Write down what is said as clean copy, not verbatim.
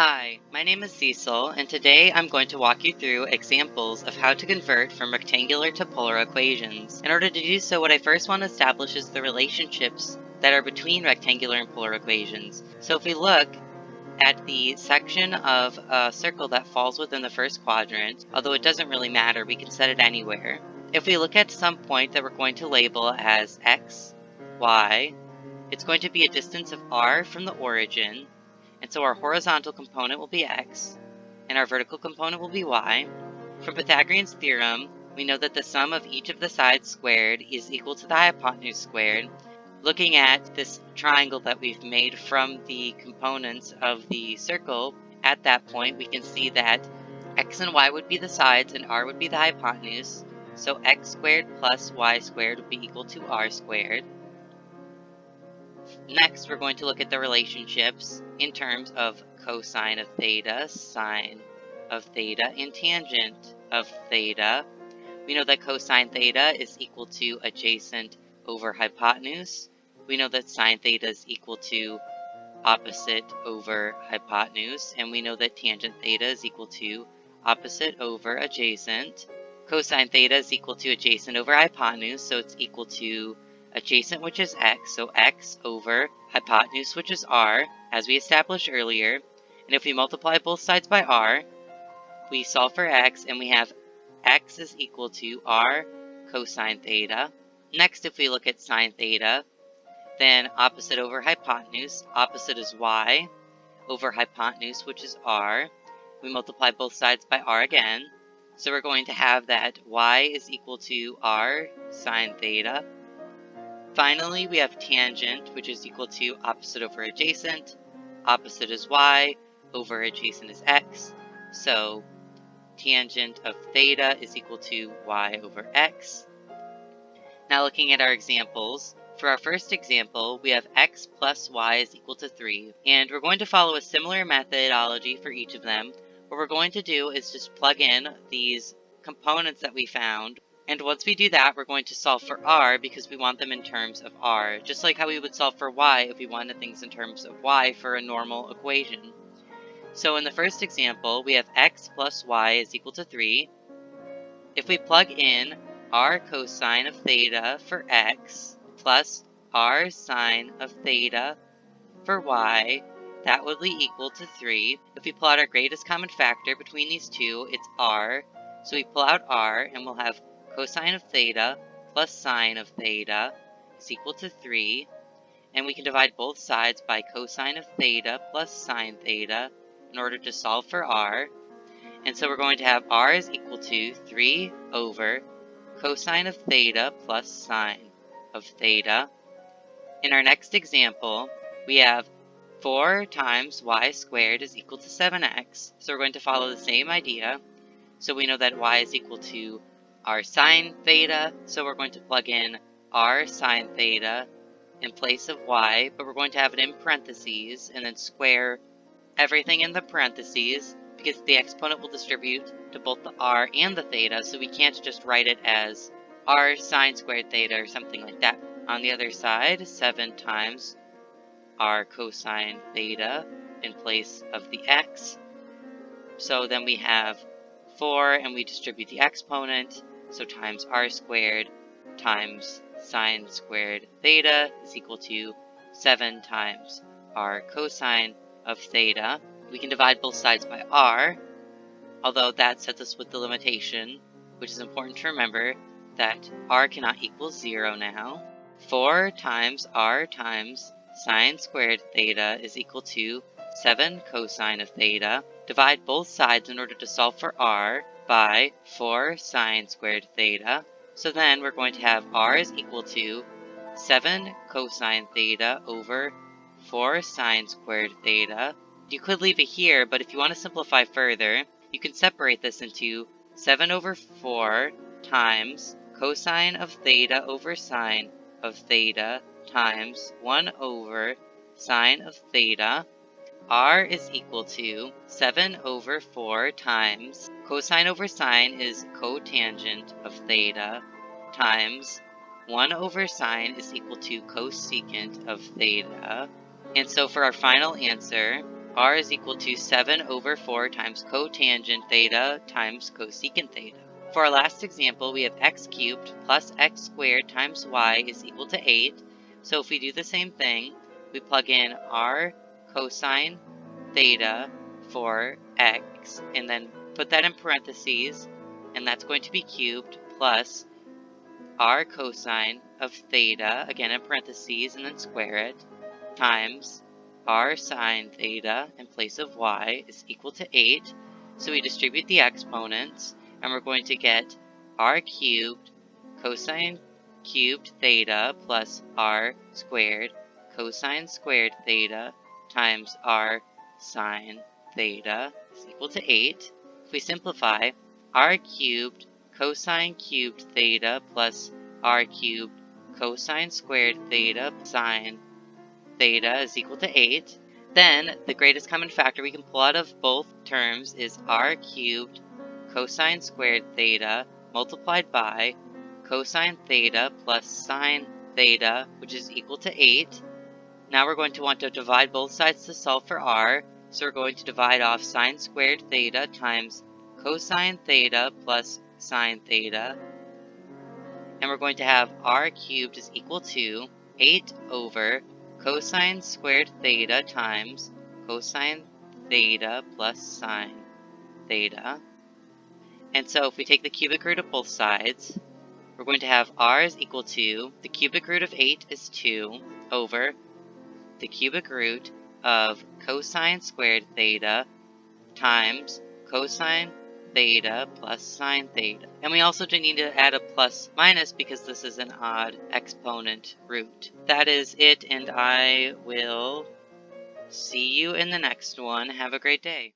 Hi, my name is Cecil, and today I'm going to walk you through examples of how to convert from rectangular to polar equations. In order to do so, what I first want to establish is the relationships that are between rectangular and polar equations. So if we look at the section of a circle that falls within the first quadrant, although it doesn't really matter, we can set it anywhere. If we look at some point that we're going to label as x, y, it's going to be a distance of r from the origin, and so our horizontal component will be x, and our vertical component will be y. From Pythagorean's theorem, we know that the sum of each of the sides squared is equal to the hypotenuse squared. Looking at this triangle that we've made from the components of the circle, at that point we can see that x and y would be the sides and r would be the hypotenuse, so x squared plus y squared would be equal to r squared. Next, we're going to look at the relationships in terms of cosine of theta, sine of theta, and tangent of theta. We know that cosine theta is equal to adjacent over hypotenuse. We know that sine theta is equal to opposite over hypotenuse, and we know that tangent theta is equal to opposite over adjacent. Cosine theta is equal to adjacent over hypotenuse, so it's equal to adjacent, which is x, so x over hypotenuse, which is r, as we established earlier. And if we multiply both sides by r, we solve for x, and we have x is equal to r cosine theta. Next, if we look at sine theta, then opposite over hypotenuse, opposite is y over hypotenuse, which is r. We multiply both sides by r again, so we're going to have that y is equal to r sine theta. Finally, we have tangent, which is equal to opposite over adjacent. Opposite is y, over adjacent is x. So tangent of theta is equal to y over x. Now looking at our examples, for our first example, we have x plus y is equal to 3. And we're going to follow a similar methodology for each of them. What we're going to do is just plug in these components that we found. And once we do that, we're going to solve for r because we want them in terms of r, just like how we would solve for y if we wanted things in terms of y for a normal equation. So in the first example, we have x plus y is equal to 3. If we plug in r cosine of theta for x plus r sine of theta for y, that would be equal to 3. If we plot our greatest common factor between these two, it's r. So we pull out r, and we'll have cosine of theta plus sine of theta is equal to 3. And we can divide both sides by cosine of theta plus sine theta in order to solve for r. And so we're going to have r is equal to 3 over cosine of theta plus sine of theta. In our next example, we have 4 times y squared is equal to 7x. So we're going to follow the same idea. So we know that y is equal to r sine theta, so we're going to plug in r sine theta in place of y, but we're going to have it in parentheses and then square everything in the parentheses because the exponent will distribute to both the r and the theta, so we can't just write it as r sine squared theta or something like that. On the other side, 7 times r cosine theta in place of the x. So then we have 4, and we distribute the exponent, so times r squared times sine squared theta is equal to 7 times r cosine of theta. We can divide both sides by r, although that sets us with the limitation, which is important to remember, that r cannot equal 0 now. 4 times r times sine squared theta is equal to 7 cosine of theta. Divide both sides in order to solve for r by 4 sine squared theta. So then we're going to have r is equal to 7 cosine theta over 4 sine squared theta. You could leave it here, but if you want to simplify further, you can separate this into 7 over 4 times cosine of theta over sine of theta times 1 over sine of theta. R is equal to 7 over 4 times cosine over sine is cotangent of theta times 1 over sine is equal to cosecant of theta. And so for our final answer, r is equal to 7 over 4 times cotangent theta times cosecant theta. For our last example, we have x cubed plus x squared times y is equal to 8. So if we do the same thing, we plug in r cosine theta for x, and then put that in parentheses, and that's going to be cubed, plus r cosine of theta, again in parentheses, and then square it, times r sine theta in place of y is equal to 8. So we distribute the exponents, and we're going to get r cubed cosine cubed theta plus r squared cosine squared theta times r sine theta is equal to 8. If we simplify, r cubed cosine cubed theta plus r cubed cosine squared theta sine theta is equal to 8. Then the greatest common factor we can pull out of both terms is r cubed cosine squared theta multiplied by cosine theta plus sine theta, which is equal to 8. Now we're going to want to divide both sides to solve for r, so we're going to divide off sine squared theta times cosine theta plus sine theta, and we're going to have r cubed is equal to 8 over cosine squared theta times cosine theta plus sine theta. And so if we take the cubic root of both sides, we're going to have r is equal to, the cubic root of 8 is 2, over the cubic root of cosine squared theta times cosine theta plus sine theta. And we also do need to add a plus minus because this is an odd exponent root. That is it, and I will see you in the next one. Have a great day.